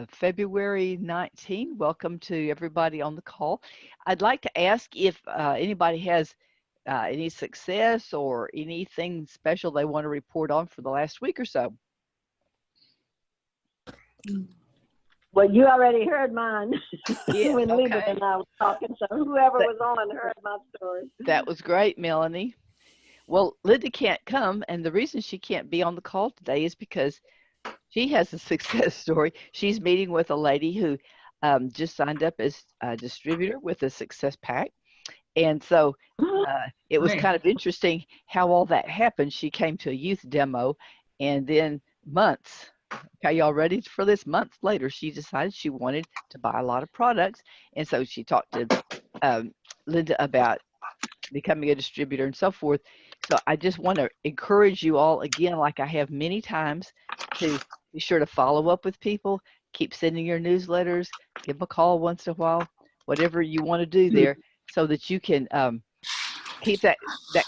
February 19. Welcome to everybody on the call. I'd like to ask if anybody has any success or anything special they want to report on for the last week or so. Well, you already heard mine Yes, when okay. Linda and I was talking, so whoever was on heard my story. That was great, Melanie. Well, Linda can't come, and the reason she can't be on the call today is because she has a success story. She's meeting with a lady who just signed up as a distributor with a success pack. And so it was kind of interesting how all that happened. She came to a youth demo, and then months, okay, y'all ready for this? Months later, she decided she wanted to buy a lot of products. And so she talked to Linda about becoming a distributor and so forth. So I just want to encourage you all again, like I have many times, to be sure to follow up with people, keep sending your newsletters, give them a call once in a while, whatever you want to do there, so that you can keep that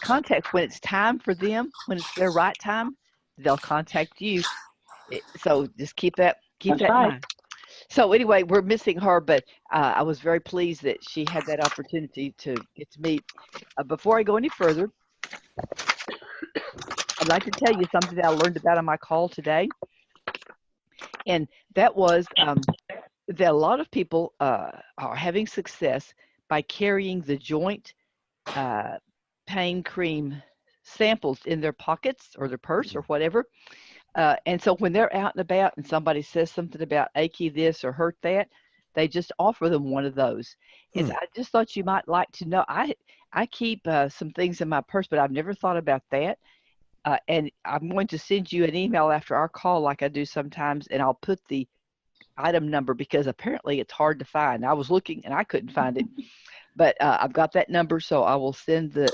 contact. When it's time for them, when it's their right time, they'll contact you. So just keep that in mind. So anyway, we're missing her, but I was very pleased that she had that opportunity to get to meet. Before I go any further, I'd like to tell you something that I learned about on my call today. And that was that a lot of people are having success by carrying the joint pain cream samples in their pockets or their purse or whatever. And so when they're out and about and somebody says something about achy this or hurt that, they just offer them one of those. And I just thought you might like to know, I keep some things in my purse, but I've never thought about that. And I'm going to send you an email after our call like I do sometimes, and I'll put the item number because apparently it's hard to find. I was looking and I couldn't find it, but I've got that number, so I will send it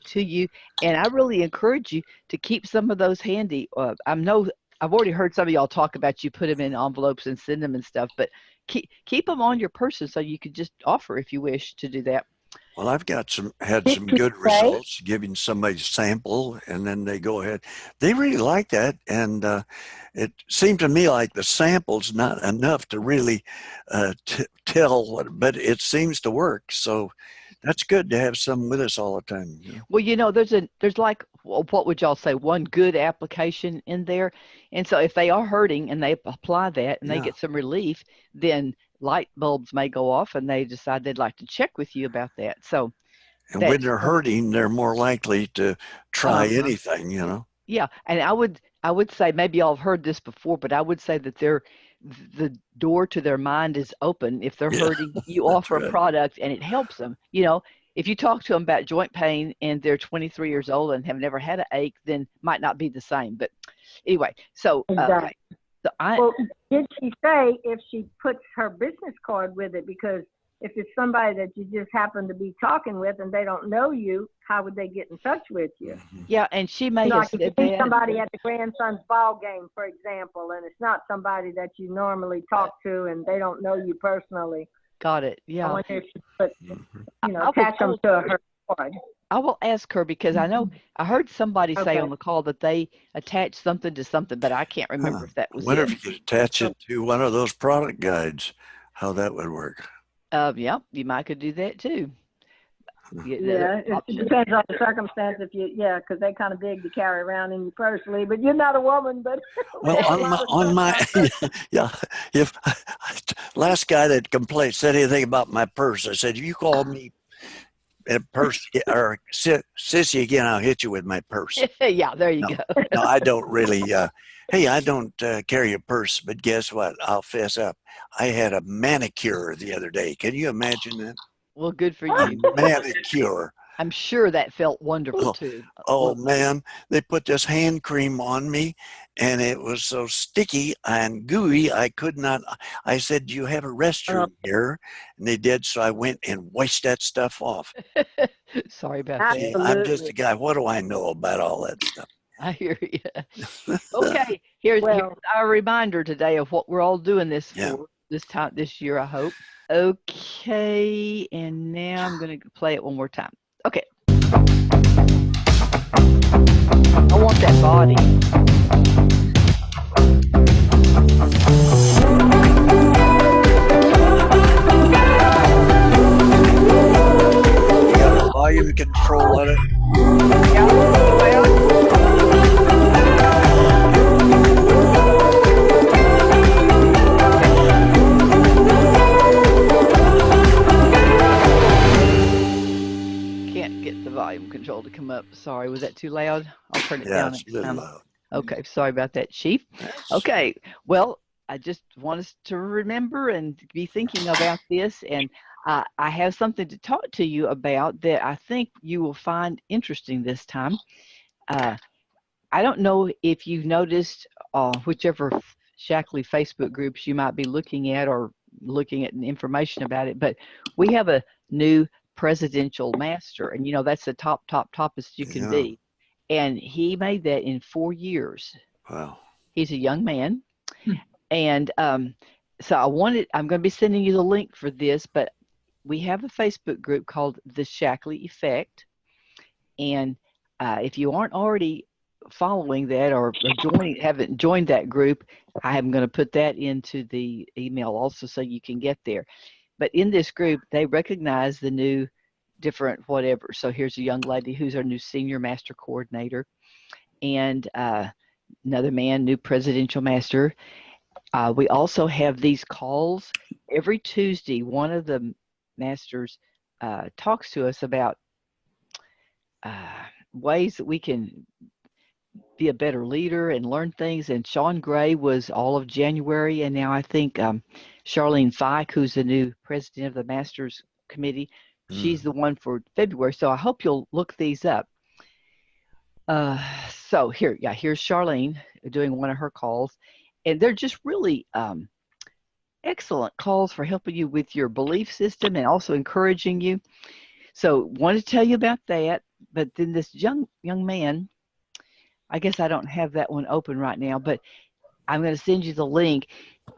to you. And I really encourage you to keep some of those handy. I've already heard some of y'all talk about you put them in envelopes and send them and stuff, but keep them on your person so you could just offer if you wish to do that. Well, I've had some good results giving somebody a sample, and then they go ahead. They really like that, and it seemed to me like the sample's not enough to really tell what, but it seems to work. So that's good to have some with us all the time. You know? Well, there's like, what would y'all say, one good application in there, and so if they are hurting and they apply that and they get some relief, then light bulbs may go off and they decide they'd like to check with you about that. So, and when they're hurting, they're more likely to try anything, you know. Yeah, and I would say, maybe y'all have heard this before, but I would say that the door to their mind is open. If they're hurting, you offer a product and it helps them. You know, if you talk to them about joint pain and they're 23 years old and have never had an ache, then it might not be the same. But anyway, so exactly. So well, did she say if she puts her business card with it? Because if it's somebody that you just happen to be talking with and they don't know you, how would they get in touch with you? Yeah, and she may have said that. Somebody at the grandson's ball game, for example, and it's not somebody that you normally talk to and they don't know you personally. Got it. Yeah. I wonder if she put, attach them to her card. I will ask her because I know I heard somebody say on the call that they attached something to something, but I can't remember if that was I wonder if you could attach it to one of those product guides, how that would work. Yeah, you might could do that too. Yeah, it depends on the circumstance. Because they're kind of big to carry around in your purse, Lee. But you're not a woman, but well, if last guy that complained said anything about my purse, I said, if you call me a purse or sissy again, I'll hit you with my purse. Yeah, there you go. No, I don't really. Hey, I don't carry a purse, but guess what? I'll fess up. I had a manicure the other day. Can you imagine that? Well, good for you. A manicure. I'm sure that felt wonderful too. Oh man, they put this hand cream on me and it was so sticky and gooey I could not. I said, do you have a restroom here? And they did, so I went and washed that stuff off. Sorry about that. I'm just a guy. What do I know about all that stuff? I hear you. Okay, here's our reminder today of what we're all doing this year, I hope. Okay, and now I'm going to play it one more time. Okay. I want that body. control on it? Yeah. Can't get the volume control to come up. Sorry, was that too loud? I'll turn it Yeah, down it's a next little time. loud. Okay, sorry about that, Chief. That's, Okay, well, I just want us to remember and be thinking about this, and I have something to talk to you about that I think you will find interesting this time. Uh, I don't know if you've noticed whichever Shaklee Facebook groups you might be looking at or looking at information about it, but we have a new presidential master, and that's the toppest you can yeah. be. And he made that in 4 years. Wow. He's a young man. And so I'm going to be sending you the link for this, but we have a Facebook group called The Shaklee Effect. And if you aren't already following that or haven't joined that group, I am going to put that into the email also so you can get there. But in this group, they recognize the new different whatever. So here's a young lady who's our new senior master coordinator, and another man, new presidential master. We also have these calls every Tuesday. One of the masters talks to us about ways that we can be a better leader and learn things. And Sean Gray was all of January, and now I think Charlene Fike, who's the new president of the Masters Committee, she's the one for February. So I hope you'll look these up. So here's Charlene doing one of her calls, and they're just really excellent calls for helping you with your belief system and also encouraging you. So want to tell you about that, but then this young man, I guess I don't have that one open right now, but I'm going to send you the link.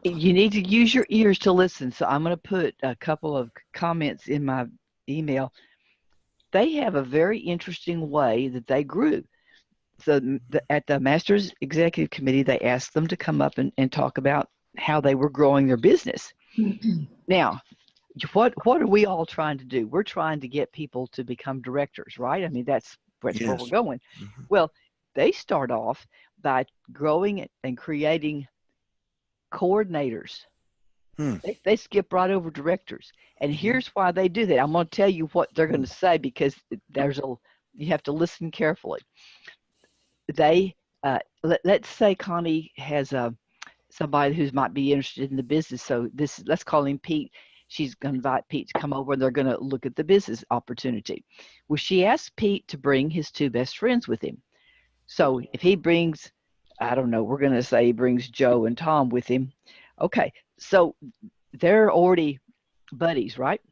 You need to use your ears to listen. So I'm going to put a couple of comments in my email. They have a very interesting way that they grew. So at the Masters Executive Committee, they asked them to come up and talk about how they were growing their business. Now, what are we all trying to do? We're trying to get people to become directors, right? I mean, that's where we're going. Well, they start off by growing and creating coordinators. They skip right over directors. And here's why they do that. I'm going to tell you what they're going to say because you have to listen carefully. They let's say Connie has somebody who might be interested in the business. So let's call him Pete. She's going to invite Pete to come over and they're going to look at the business opportunity. Well, she asked Pete to bring his two best friends with him. So if he brings, I don't know, we're going to say he brings Joe and Tom with him. Okay, so they're already buddies, right?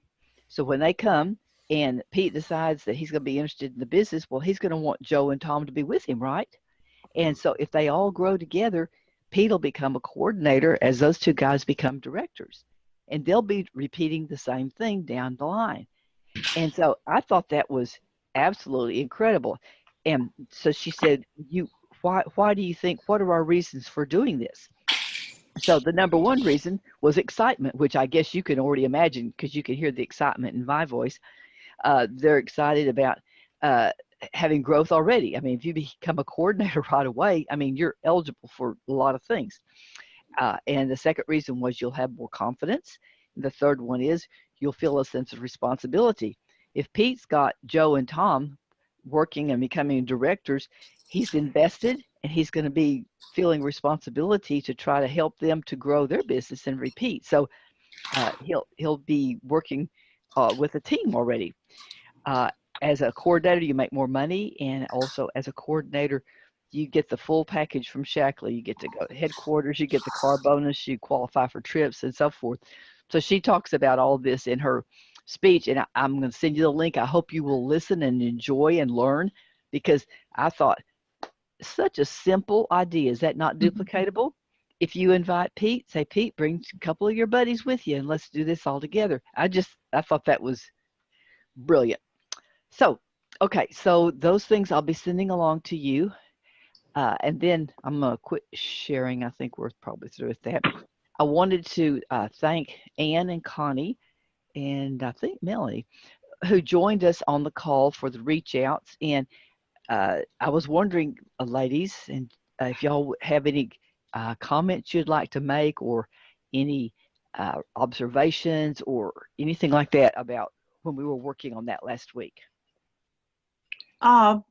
So when they come and Pete decides that he's going to be interested in the business, well, he's going to want Joe and Tom to be with him, right? And so if they all grow together, Pete will become a coordinator as those two guys become directors. And they'll be repeating the same thing down the line. And so I thought that was absolutely incredible. And so she said, why do you think, what are our reasons for doing this? So the number one reason was excitement, which I guess you can already imagine because you can hear the excitement in my voice. They're excited about having growth already. I mean, if you become a coordinator right away, I mean, you're eligible for a lot of things. And the second reason was you'll have more confidence. And the third one is you'll feel a sense of responsibility. If Pete's got Joe and Tom working and becoming directors, he's invested and he's going to be feeling responsibility to try to help them to grow their business and repeat. So he'll be working with a team already. As a coordinator, you make more money, and also as a coordinator, you get the full package from Shaklee. You get to go to headquarters, you get the car bonus, you qualify for trips and so forth. So she talks about all this in her speech, and I'm going to send you the link. I hope you will listen and enjoy and learn, because I thought, such a simple idea. Is that not duplicatable? If you invite Pete, say, Pete, bring a couple of your buddies with you and let's do this all together. I thought that was brilliant. So, okay, so those things I'll be sending along to you. And then I'm going to quit sharing. I think we're probably through with that. I wanted to thank Ann and Connie, and I think Melanie, who joined us on the call for the reach outs. And I was wondering, ladies, and if y'all have any comments you'd like to make, or any observations or anything like that about when we were working on that last week. The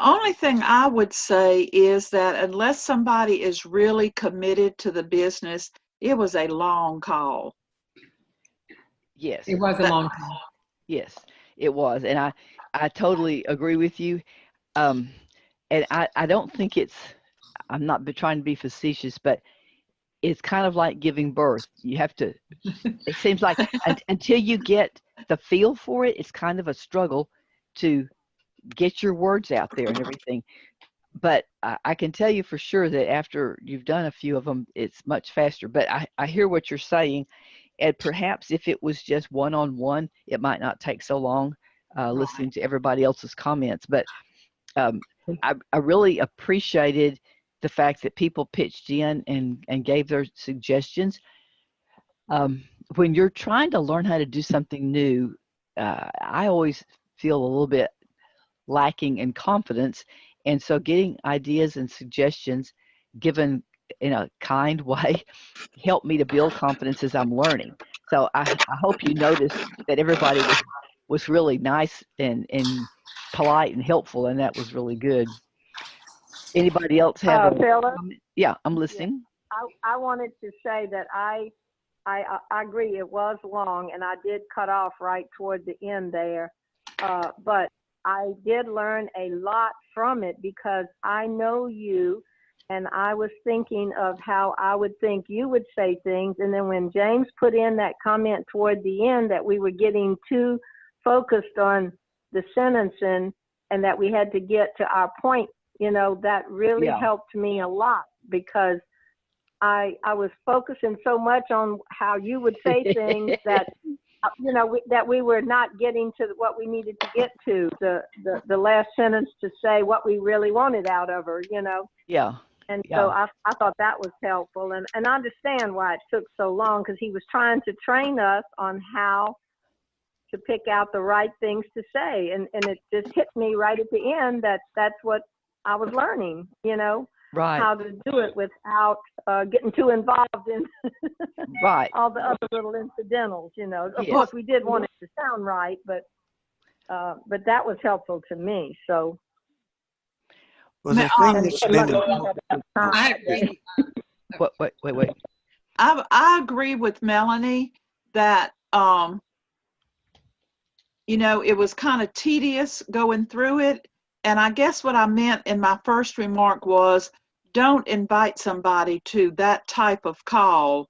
only thing I would say is that unless somebody is really committed to the business, it was a long call. Yes. It was a long call. Yes, it was. And I totally agree with you. And I don't think I'm not trying to be facetious, but it's kind of like giving birth. You have to, it seems like until you get the feel for it, it's kind of a struggle to get your words out there and everything. But I can tell you for sure that after you've done a few of them, it's much faster. But I hear what you're saying. And perhaps if it was just one-on-one, it might not take so long listening to everybody else's comments. But I really appreciated the fact that people pitched in and gave their suggestions. When you're trying to learn how to do something new, I always feel a little bit lacking in confidence. And so getting ideas and suggestions given in a kind way helped me to build confidence as I'm learning. So I hope you noticed that everybody was really nice and polite and helpful, and that was really good. Anybody else have a comment? Yeah, I'm listening. I wanted to say that I agree, it was long, and I did cut off right toward the end there. But I did learn a lot from it because I know you, and I was thinking of how I would think you would say things. And then when James put in that comment toward the end that we were getting too focused on the sentencing and that we had to get to our point, you know, that really helped me a lot, because I was focusing so much on how you would say things that, you know, that we were not getting to what we needed to get to, the last sentence to say what we really wanted out of her, you know. Yeah. And so I thought that was helpful. And I understand why it took so long, because he was trying to train us on how to pick out the right things to say. And it just hit me right at the end that that's what I was learning, you know, how to do it without getting too involved in all the other little incidentals, you know. Of course, we did want it to sound right, but that was helpful to me. So. Well, the thing that's been I agree. Wait. I agree with Melanie that, you know, it was kind of tedious going through it. And I guess what I meant in my first remark was, don't invite somebody to that type of call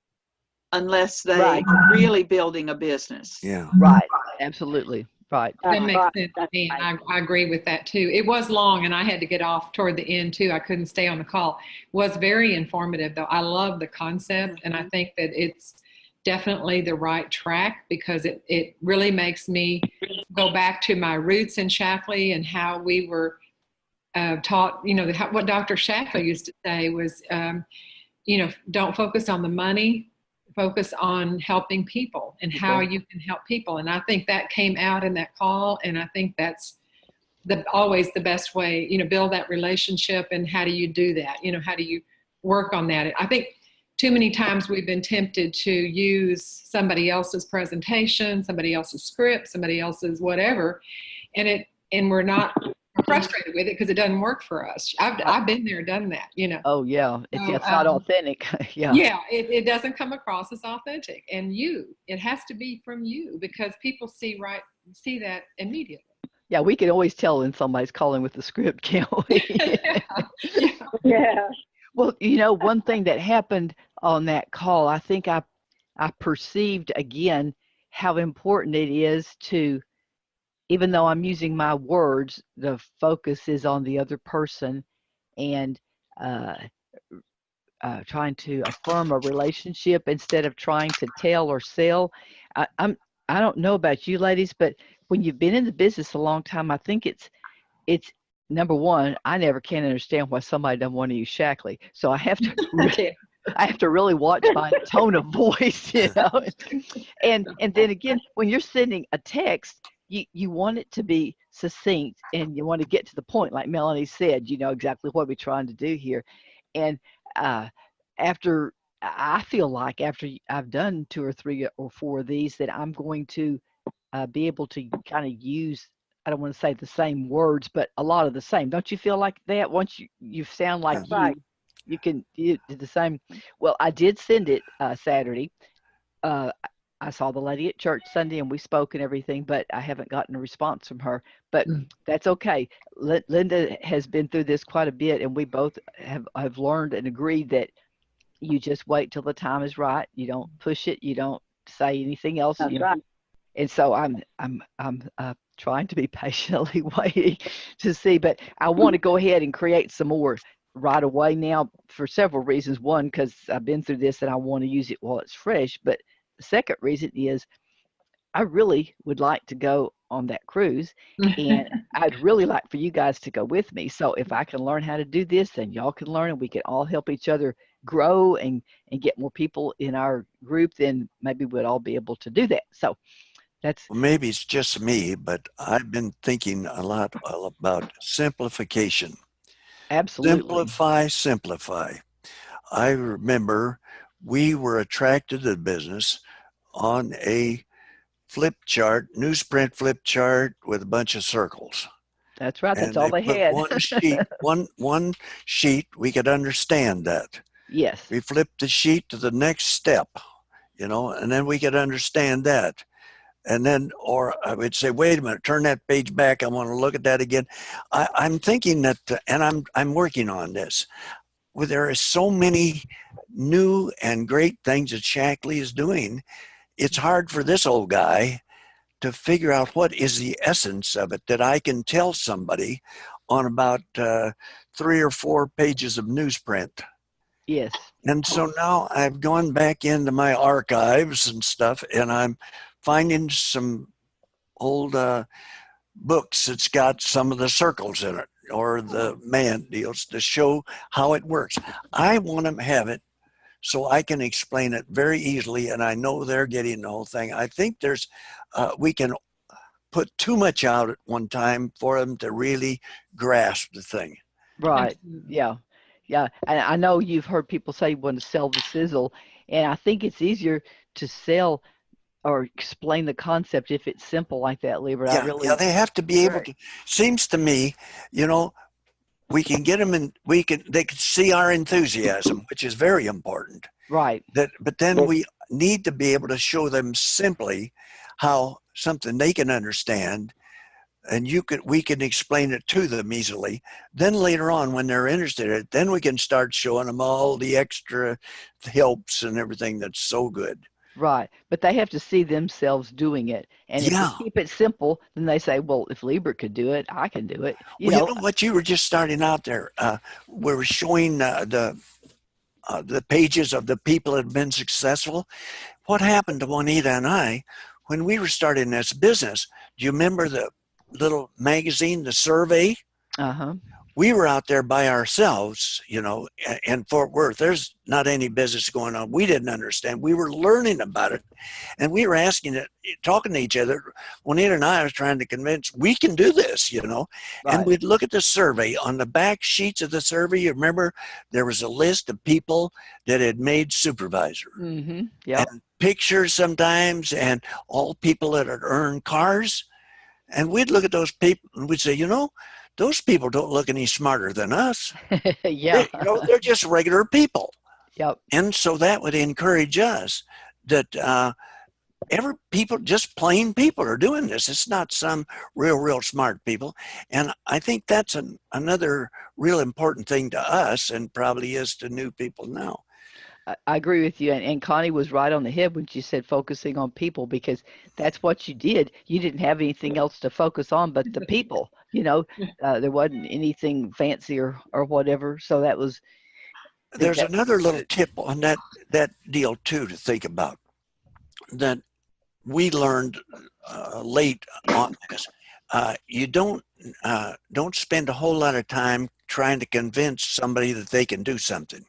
unless they are really building a business. Yeah. Right. Absolutely. Right. That makes sense to me. And I agree with that too. It was long and I had to get off toward the end too. I couldn't stay on the call. It was very informative though. I love the concept, and I think that it's definitely the right track, because it really makes me go back to my roots in Shaklee and how we were taught, you know, what Dr. Shaklee used to say was, you know, don't focus on the money, focus on helping people and how you can help people. And I think that came out in that call. And I think that's always the best way, you know, build that relationship. And how do you do that? You know, how do you work on that? I think too many times we've been tempted to use somebody else's presentation, somebody else's script, somebody else's whatever. And we're not frustrated with it because it doesn't work for us. I've been there, done that, you know. Oh yeah, it's not authentic. Yeah, it doesn't come across as authentic. And it has to be from you, because people see that immediately. Yeah, we can always tell when somebody's calling with the script, can't we? Yeah. Well, you know, one thing that happened on that call, I think I perceived again how important it is to, even though I'm using my words, the focus is on the other person, and trying to affirm a relationship instead of trying to tell or sell. I don't know about you ladies, but when you've been in the business a long time, I think it's number one, I never can understand why somebody doesn't want to use Shaklee. So I have to I have to really watch my tone of voice, you know. And then again, when you're sending a text, you want it to be succinct and you want to get to the point, like Melanie said, you know exactly what we're trying to do here. And uh, after I feel like after I've done two or three or four of these, that I'm going to be able to kind of use. I don't want to say the same words, but a lot of the same. Don't you feel like that? Once you sound like Yeah. Right. you can you do the same. Well, I did send it Saturday. Uh, I saw the lady at church Sunday and we spoke and everything, but I haven't gotten a response from her. But Mm. that's okay. Linda has been through this quite a bit, and we both have learned and agreed that you just wait till the time is right. You don't push it. You don't say anything else. That's right. And so I'm trying to be patiently waiting to see, but I want to go ahead and create some more right away now for several reasons. One, because I've been through this and I want to use it while it's fresh. But the second reason is I really would like to go on that cruise, and I'd really like for you guys to go with me. So if I can learn how to do this, then y'all can learn, and we can all help each other grow and get more people in our group. Then maybe we'd all be able to do that. So that's Well, maybe it's just me, but I've been thinking a lot about simplification. absolutely Simplify, simplify. I remember we were attracted to the business on a flip chart, newsprint flip chart with a bunch of circles. that's right. That's And all they they put had. one sheet, we could understand that. Yes, We flipped the sheet to the next step, and then we could understand that. And then, or I would say, wait a minute, turn that page back. I want to look at that again. I'm thinking that, and I'm working on this. Where there are so many new and great things that Shaklee is doing, it's hard for this old guy to figure out what is the essence of it that I can tell somebody on about 3 or 4 pages of newsprint. yes, And so now I've gone back into my archives and stuff, and I'm finding some old books that's got some of the circles in it or the man deals to show how it works. I want to have it so I can explain it very easily, and I know they're getting the whole thing. I think we can put too much out at one time for them to really grasp the thing. right. Absolutely. Yeah, yeah. And I know you've heard people say you want to sell the sizzle, and I think it's easier to sell or explain the concept if it's simple like that, Lieber. I Yeah, really, they have to be able right, to. Seems to me, you know, we can get them and they can see our enthusiasm, which is very important. right, But then we need to be able to show them simply how something they can understand, and we can explain it to them easily. Then later on, when they're interested in it, then we can start showing them all the extra helps and everything that's so good. right. But they have to see themselves doing it. And if we Yeah. keep it simple, then they say, well, if Lieber could do it, I can do it. You Well, you know, know what? You were just starting out there. We were showing the pages of the people that have been successful. What happened to Juanita and I when we were starting this business? Do you remember the little magazine, The Survey? uh-huh. We were out there by ourselves, in Fort Worth. There's not any business going on. We didn't understand. We were learning about it, and we were talking to each other. Juanita and I was trying to convince we can do this, and Right. we'd look at the survey. On the back sheets of the survey, you remember there was a list of people that had made supervisor Mm-hmm. Yep. and pictures sometimes, and all people that had earned cars. And we'd look at those people and we'd say, those people don't look any smarter than us. Yeah. They're just regular people. Yep. And so that would encourage us that just plain people are doing this. It's not some real smart people. And I think that's another real important thing to us, and probably is to new people now. I agree with you. And Connie was right on the head when she said focusing on people, because that's what you did. You didn't have anything else to focus on but the people. There wasn't anything fancy or whatever. So that was, I think There's that another was little good. tip on that deal too to think about, that we learned late on this. You don't spend a whole lot of time trying to convince somebody that they can do something.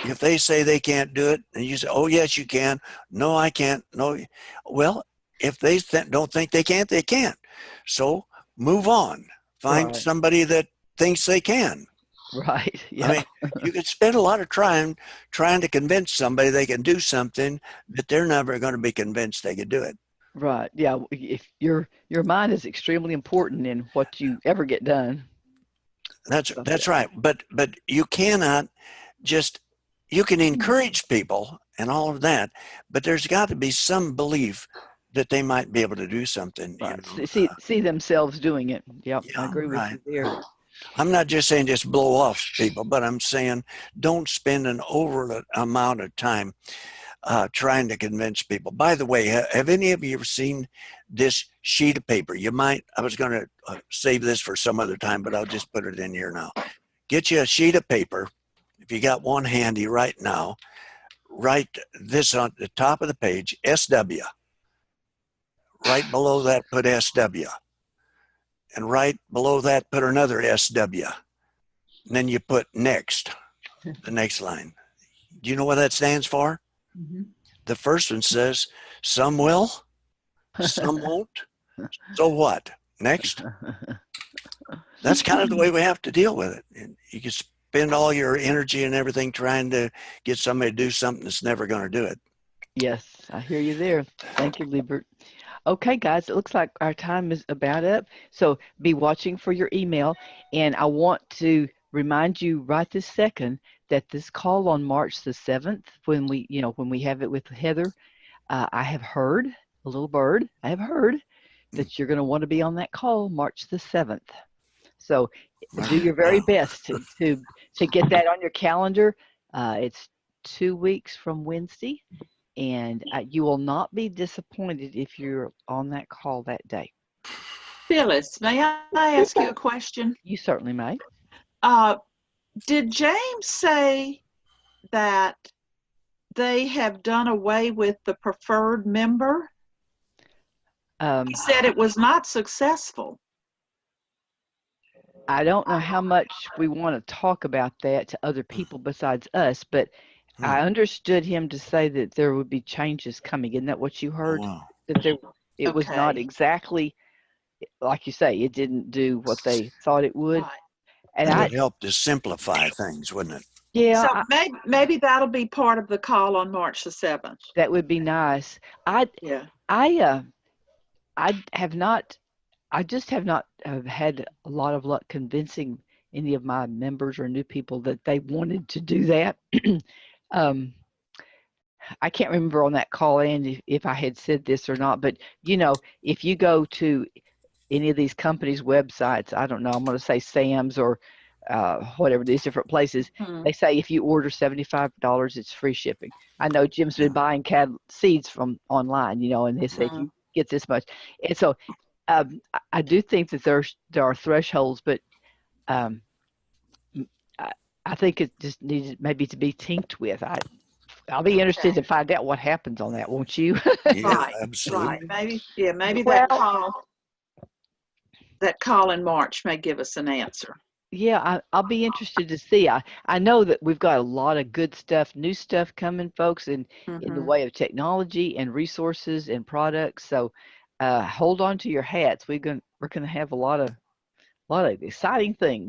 if they say they can't do it, and you say, "Oh yes, you can," "No, I can't," "No," well, if they don't think they can't, they can't. So move on. Find Right. somebody that thinks they can. Right. I Yeah. mean, you could spend a lot of time trying to convince somebody they can do something that they're never going to be convinced they can do it. Right. Yeah. If your mind is extremely important in what you ever get done. So, That's right. But you cannot just you can encourage people and all of that, but there's got to be some belief that they might be able to do something. You right. know. See themselves doing it. Yep. I Yeah, agree with right. you there. I'm not just saying just blow off people, but I'm saying don't spend an over amount of time trying to convince people. By the way, have any of you ever seen this sheet of paper? You might, I was going to save this for some other time, but I'll just put it in here now. Get you a sheet of paper. If you got one handy right now, write this on the top of the page, SW. Right below that, put SW. And right below that, put another SW. And then you put next, the next line. Do you know what that stands for? Mhm. The first one says, some will, some won't. So what? Next. That's kind of the way we have to deal with it. And you can spend all your energy and everything trying to get somebody to do something that's never going to do it. Yes, I hear you there. Thank you, Liebert. Okay, guys, it looks like our time is about up. So be watching for your email. And I want to remind you right this second that this call on March the 7th, when we have it with Heather, I have heard, a little bird, I have heard that you're going to want to be on that call March the 7th. So do your very Wow. best to get that on your calendar. It's 2 weeks from Wednesday, and you will not be disappointed if you're on that call that day. Phyllis, may I ask you a question? You certainly may. Did James say that they have done away with the preferred member? He said it was not successful. I don't know how much we want to talk about that to other people besides us, but I understood him to say that there would be changes coming. Isn't that what you Oh, heard? wow. That it was not Okay. exactly like you say, it didn't do what they thought it would. Right. And It I, would help to simplify things, wouldn't it? yeah, So maybe that'll be part of the call on March the 7th. that would be nice. Yeah. I have not, I just have not had a lot of luck convincing any of my members or new people that they wanted to do that. I can't remember on that call in if I had said this or not, but if you go to any of these companies' websites, I don't know, I'm going to say Sam's or whatever, these different places, they say if you order $75, it's free shipping. I know Jim's been buying seeds from online, and they say if you get this much. And so I do think that there are thresholds, but um, I think it just needs maybe to be tinked with. I'll be interested to find out what happens on that, won't you? Yeah, Right. absolutely. Right. Maybe Well, that call in March may give us an answer. Yeah, I'll be interested to see. I know that we've got a lot of good stuff, new stuff coming, folks, in the way of technology and resources and products. So hold on to your hats. We're gonna have a lot of exciting things.